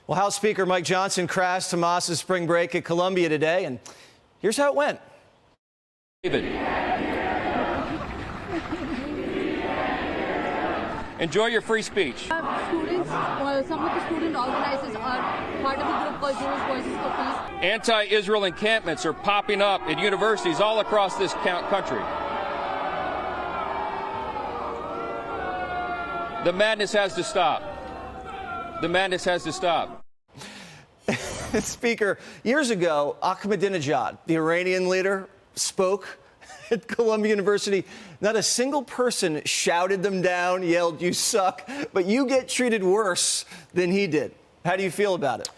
Well, House Speaker Mike Johnson crashed Hamas's spring break at Columbia today, and here's how it went. David. Enjoy your free speech. Some of the student organizers are part of a group called Jewish Voices for Peace. Anti-Israel encampments are popping up at universities all across this country. The madness has to stop. The madness has to stop. Speaker, years ago, Ahmadinejad, the Iranian leader, spoke at Columbia University. Not a single person shouted them down, yelled, "You suck," but you get treated worse than he did. How do you feel about it?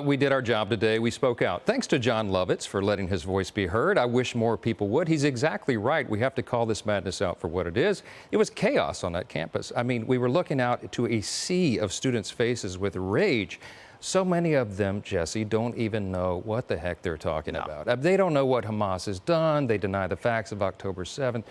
We did our job today. We spoke out. Thanks to John Lovitz for letting his voice be heard. I wish more people would. He's exactly right. We have to call this madness out for what it is. It was chaos on that campus. I mean, we were looking out to a sea of students' faces with rage. So many of them, Jesse, don't even know what the heck they're talking about. They don't know what Hamas has done. They deny the facts of October 7th.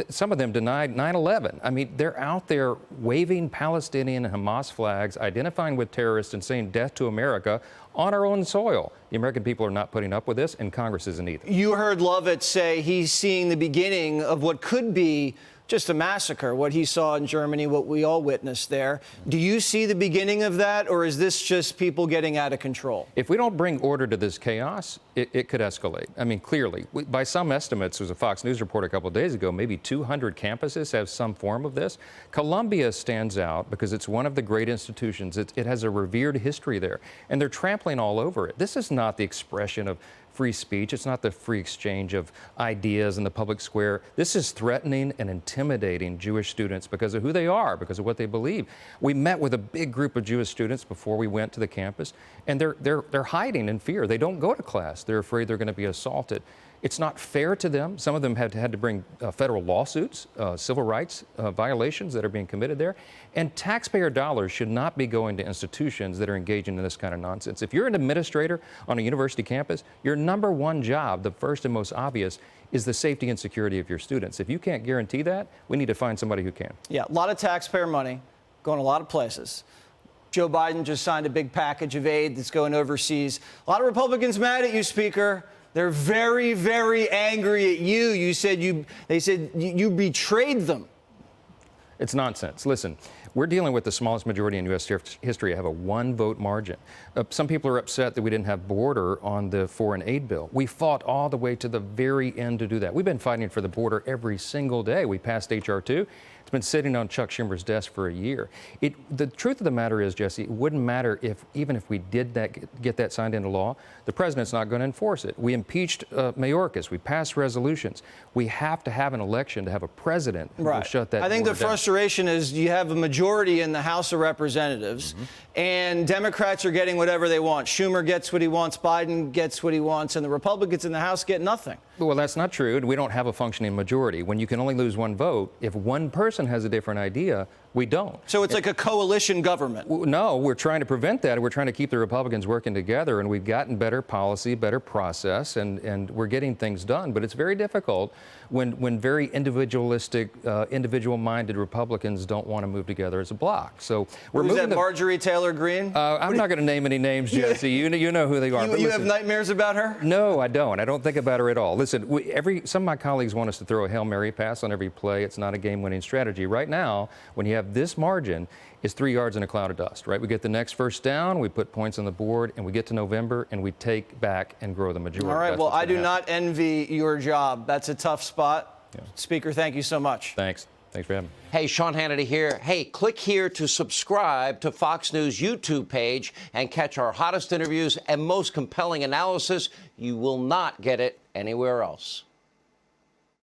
Some of them denied 9/11. I mean, they're out there waving Palestinian and Hamas flags, identifying with terrorists and saying death to America on our own soil. The American people are not putting up with this, and Congress isn't either. You heard Lovitz say he's seeing the beginning of what could be just a massacre, what he saw in Germany, what we all witnessed there. Do you see the beginning of that, or is this just people getting out of control? If we don't bring order to this chaos, it could escalate. I mean, clearly, by some estimates, there was a Fox News report a couple of days ago, maybe 200 campuses have some form of this. Columbia stands out because it's one of the great institutions. It has a revered history there, and they're trampling all over it. This is not the expression of free speech. It's not the free exchange of ideas in the public square. This is threatening and intimidating Jewish students because of who they are, because of what they believe. We met with a big group of Jewish students before we went to the campus, and they're hiding in fear. They don't go to class. They're afraid they're going to be assaulted. It's not fair to them. Some of them had to bring federal lawsuits, civil rights violations that are being committed there. And taxpayer dollars should not be going to institutions that are engaging in this kind of nonsense. If you're an administrator on a university campus, your number one job, the first and most obvious, is the safety and security of your students. If you can't guarantee that, we need to find somebody who can. Yeah, a lot of taxpayer money going a lot of places. Joe Biden just signed a big package of aid that's going overseas. A lot of Republicans mad at you, Speaker. They're very, very angry at you. They said you betrayed them. It's nonsense. Listen, we're dealing with the smallest majority in U.S. history. I have a one-vote margin. Some people are upset that we didn't have border on the foreign aid bill. We fought all the way to the very end to do that. We've been fighting for the border every single day. We passed H.R. 2. It's been sitting on Chuck Schumer's desk for a year. The truth of the matter is, Jesse, it wouldn't matter even if we did get that signed into law. The president's not going to enforce it. We impeached Mayorkas. We passed resolutions. We have to have an election to have a president who will shut that. I think the border down. frustration is you have a majority in the House of Representatives, and Democrats are getting whatever they want. Schumer gets what he wants. Biden gets what he wants, and the Republicans in the House get nothing. Well, that's not true. We don't have a functioning majority. When you can only lose one vote, if one person has a different idea, we don't. So it's like a coalition government. No, we're trying to prevent that. We're trying to keep the Republicans working together, and we've gotten better policy, better process, and we're getting things done. But it's very difficult when very individualistic, individual-minded Republicans don't want to move together as a bloc. So we're Who's moving. that, Marjorie Taylor Greene? I'm not going to name any names, Jesse. You know who they are. You have nightmares about her? No, I don't. I don't think about her at all. Listen, some of my colleagues want us to throw a Hail Mary pass on every play. It's not a game-winning strategy. Right now, when you have this margin, it's 3 yards in a cloud of dust, right? We get the next first down, we put points on the board, and we get to November, and we take back and grow the majority. All right, well, I do not envy your job. That's a tough spot. Yeah. Speaker, thank you so much. Thanks. Thanks for having me. Hey, Sean Hannity here. Hey, click here to subscribe to Fox News YouTube page and catch our hottest interviews and most compelling analysis. You will not get it anywhere else.